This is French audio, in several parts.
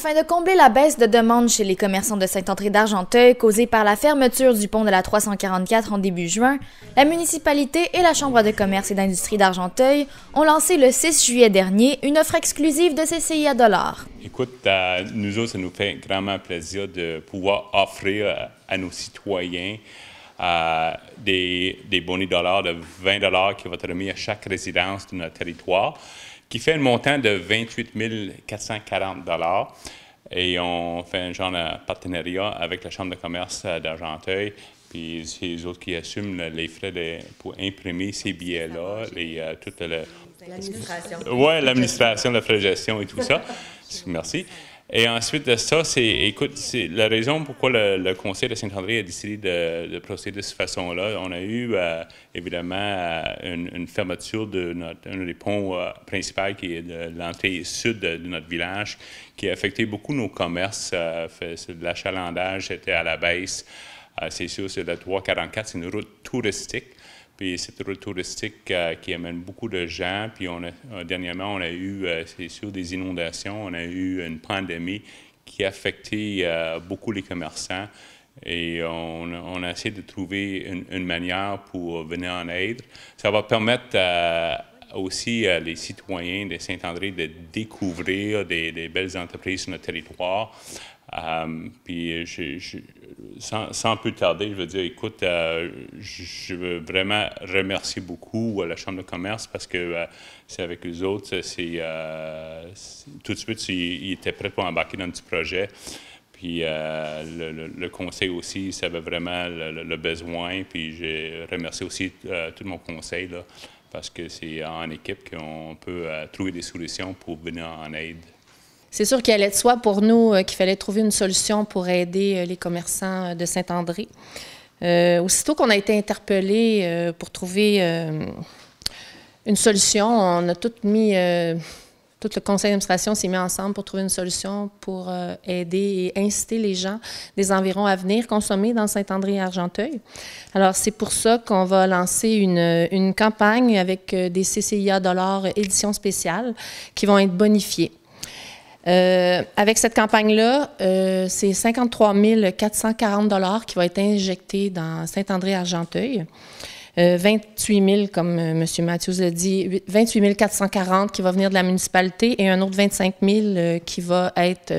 Afin de combler la baisse de demande chez les commerçants de Saint-André-d'Argenteuil causée par la fermeture du pont de la 344 en début juin, la municipalité et la Chambre de commerce et d'industrie d'Argenteuil ont lancé le 6 juillet dernier une offre exclusive de CCIA $. Écoute, nous autres, ça nous fait grandement plaisir de pouvoir offrir à nos citoyens des bonus dollars de 20 $ qui vont être remis à chaque résidence de notre territoire, qui fait un montant de 28 440 $. Et on fait un genre de partenariat avec la Chambre de commerce d'Argenteuil. Puis c'est les autres qui assument les frais pour imprimer ces billets-là, toute l'administration. Oui, l'administration, la frais de gestion et tout ça. Merci. Et ensuite de ça, écoute, c'est la raison pourquoi le Conseil de Saint-André a décidé de procéder de cette façon-là. On a eu, évidemment, une fermeture de un des ponts principaux qui est de l'entrée sud de notre village, qui a affecté beaucoup nos commerces. L'achalandage était à la baisse. C'est sûr, c'est la 344, c'est une route touristique. Puis cette route touristique qui amène beaucoup de gens. Puis dernièrement, on a eu, c'est sûr, des inondations. On a eu une pandémie qui a affecté beaucoup les commerçants. Et on a essayé de trouver une manière pour venir en aide. Ça va permettre aussi les citoyens de Saint-André de découvrir des belles entreprises sur notre territoire. Puis sans plus tarder, je veux dire, écoute, je veux vraiment remercier beaucoup la Chambre de commerce parce que c'est avec eux autres, tout de suite, ils étaient prêts pour embarquer dans ce projet. Puis le conseil aussi savait vraiment le besoin. Puis je remercie aussi tout mon conseil, là, parce que c'est en équipe qu'on peut trouver des solutions pour venir en aide. C'est sûr qu'il allait de soi pour nous qu'il fallait trouver une solution pour aider les commerçants de Saint-André. Aussitôt qu'on a été interpellés pour trouver une solution, on a tout le conseil d'administration s'est mis ensemble pour trouver une solution pour aider et inciter les gens des environs à venir consommer dans Saint-André-Argenteuil. Alors, c'est pour ça qu'on va lancer une campagne avec des CCIA $ édition spéciale qui vont être bonifiés. Avec cette campagne-là, c'est 53 440 $ qui vont être injectés dans Saint-André-Argenteuil. 28 000, comme M. Matthews l'a dit, 28 440 qui va venir de la municipalité et un autre 25 000 qui va être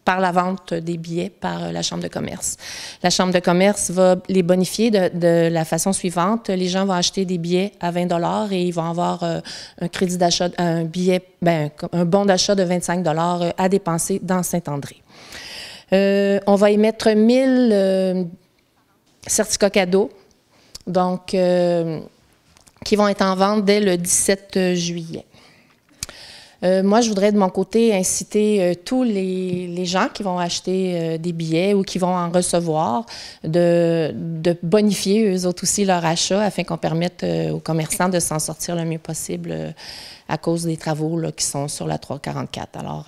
par la vente des billets par la Chambre de commerce. La Chambre de commerce va les bonifier de la façon suivante. Les gens vont acheter des billets à 20 $ et ils vont avoir un crédit d'achat, un bon d'achat de 25 $ à dépenser dans Saint-André. On va émettre 1000 certificats cadeaux, donc qui vont être en vente dès le 17 juillet. Moi, je voudrais de mon côté inciter tous les gens qui vont acheter des billets ou qui vont en recevoir de bonifier eux autres aussi leur achat afin qu'on permette aux commerçants de s'en sortir le mieux possible à cause des travaux là, qui sont sur la 344. Alors,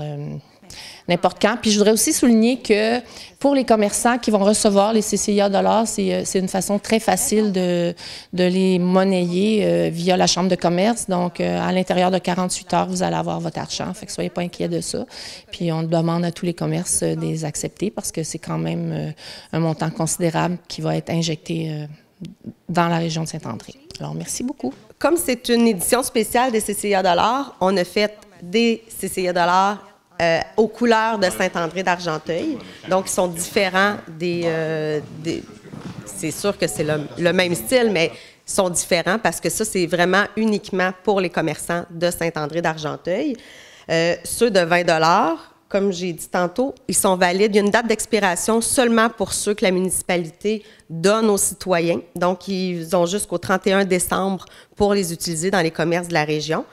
n'importe quand. Puis je voudrais aussi souligner que pour les commerçants qui vont recevoir les CCIA $, c'est une façon très facile de les monnayer via la Chambre de commerce. Donc, à l'intérieur de 48 heures, vous allez avoir votre argent. Fait que soyez pas inquiets de ça. Puis on demande à tous les commerces de les accepter parce que c'est quand même un montant considérable qui va être injecté dans la région de Saint-André. Alors, merci beaucoup. Comme c'est une édition spéciale des CCIA $, on a fait des CCIA $ aux couleurs de Saint-André-d'Argenteuil. Donc, ils sont différents c'est sûr que c'est le même style, mais ils sont différents parce que ça, c'est vraiment uniquement pour les commerçants de Saint-André-d'Argenteuil. Ceux de 20 $, comme j'ai dit tantôt, ils sont valides. Il y a une date d'expiration seulement pour ceux que la municipalité donne aux citoyens. Donc, ils ont jusqu'au 31 décembre pour les utiliser dans les commerces de la région.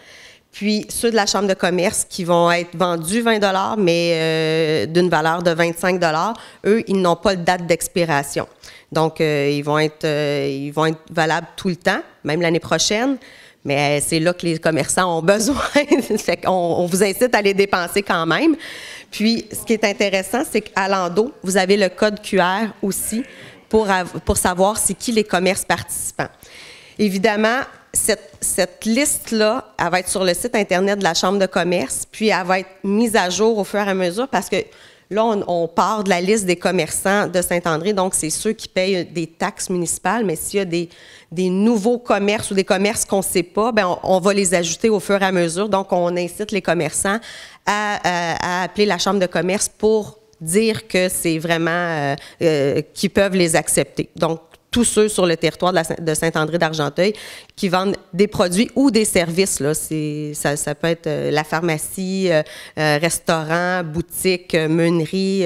Puis, ceux de la Chambre de commerce qui vont être vendus 20 $, mais d'une valeur de 25 $, eux, ils n'ont pas de date d'expiration. Donc, ils vont être valables tout le temps, même l'année prochaine. Mais c'est là que les commerçants ont besoin. Fait qu'on vous incite à les dépenser quand même. Puis, ce qui est intéressant, c'est qu'à l'endos, vous avez le code QR aussi pour savoir c'est qui les commerces participants. Évidemment, cette liste-là, elle va être sur le site Internet de la Chambre de commerce, puis elle va être mise à jour au fur et à mesure parce que là, on part de la liste des commerçants de Saint-André, donc c'est ceux qui payent des taxes municipales, mais s'il y a des nouveaux commerces ou des commerces qu'on ne sait pas, bien, on va les ajouter au fur et à mesure. Donc, on incite les commerçants à appeler la Chambre de commerce pour dire que c'est vraiment qu'ils peuvent les accepter. Donc, tous ceux sur le territoire de Saint-André d'Argenteuil qui vendent des produits ou des services. Là. Ça peut être la pharmacie, restaurant, boutique, meunerie,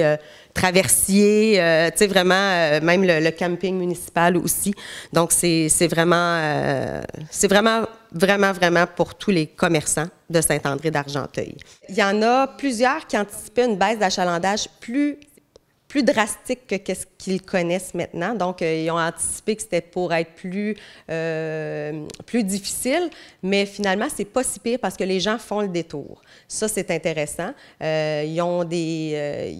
traversier, tu sais, vraiment, même le camping municipal aussi. Donc, c'est vraiment pour tous les commerçants de Saint-André d'Argenteuil. Il y en a plusieurs qui anticipaient une baisse d'achalandage plus drastique que ce qu'ils connaissent maintenant. Donc, ils ont anticipé que c'était pour être plus difficile, mais finalement, c'est pas si pire parce que les gens font le détour. Ça, c'est intéressant. Ils ont des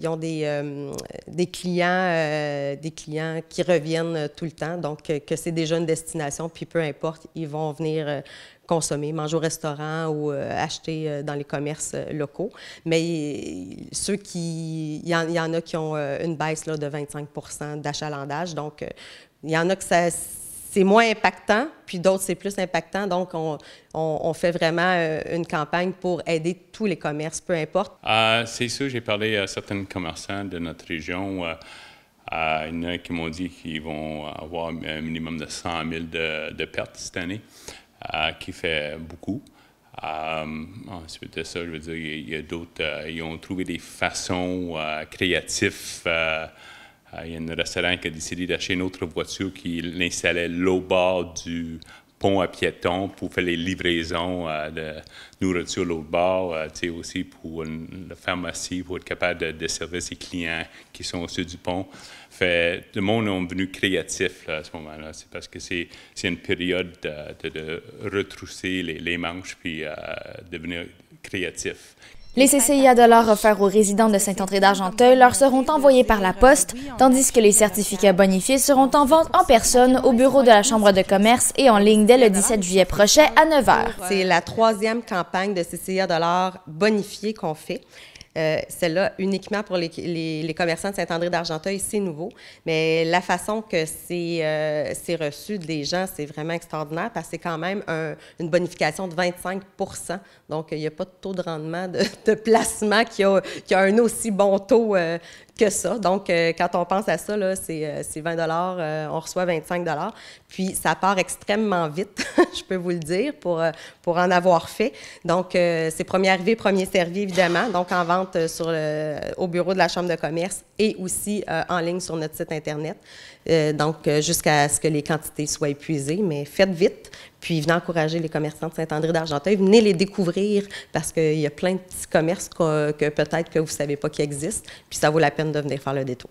clients qui reviennent tout le temps, donc que c'est déjà une destination, puis peu importe, ils vont venir consommer, manger au restaurant ou acheter dans les commerces locaux. Mais il y en a qui ont une baisse là, de 25 % d'achalandage. Donc, il y en a que c'est moins impactant, puis d'autres, c'est plus impactant. Donc, on fait vraiment une campagne pour aider tous les commerces, peu importe. C'est sûr, j'ai parlé à certains commerçants de notre région. Il y en a qui m'ont dit qu'ils vont avoir un minimum de 100 000 de pertes cette année. Qui fait beaucoup. Ensuite de ça, je veux dire, il y a d'autres, ils ont trouvé des façons créatives. Il y a un restaurant qui a décidé d'acheter une autre voiture qui l'installait au bord du pont à piétons pour faire les livraisons de nourriture l'autre bord, tu sais, aussi pour la pharmacie, pour être capable de desservir ses clients qui sont au sud du pont. Fait, le monde est devenu créatif là, à ce moment-là. C'est parce que c'est une période de retrousser les manches puis devenir créatif. Les CCIA $ offerts aux résidents de Saint-André d'Argenteuil leur seront envoyés par la poste, tandis que les certificats bonifiés seront en vente en personne au bureau de la Chambre de commerce et en ligne dès le 17 juillet prochain à 9 h. C'est la 3e campagne de CCIA $ bonifiés qu'on fait. Celle-là, uniquement pour les commerçants de Saint-André d'Argenteuil, c'est nouveau. Mais la façon que c'est reçu des gens, c'est vraiment extraordinaire parce que c'est quand même une bonification de 25 %. Donc, il n'y a pas de taux de rendement de placement qui a un aussi bon taux que ça. Donc, quand on pense à ça, là, c'est 20 on reçoit 25 $. Puis, ça part extrêmement vite, je peux vous le dire, pour en avoir fait. Donc, c'est premier arrivé, premier servi, évidemment. Donc, en vente au bureau de la Chambre de commerce et aussi en ligne sur notre site Internet. Donc, jusqu'à ce que les quantités soient épuisées. Mais faites vite. Puis, venez encourager les commerçants de Saint-André d'Argenteuil. Venez les découvrir parce qu'il y a plein de petits commerces que peut-être que vous ne savez pas qu'ils existent. Puis, ça vaut la peine de venir faire le détour.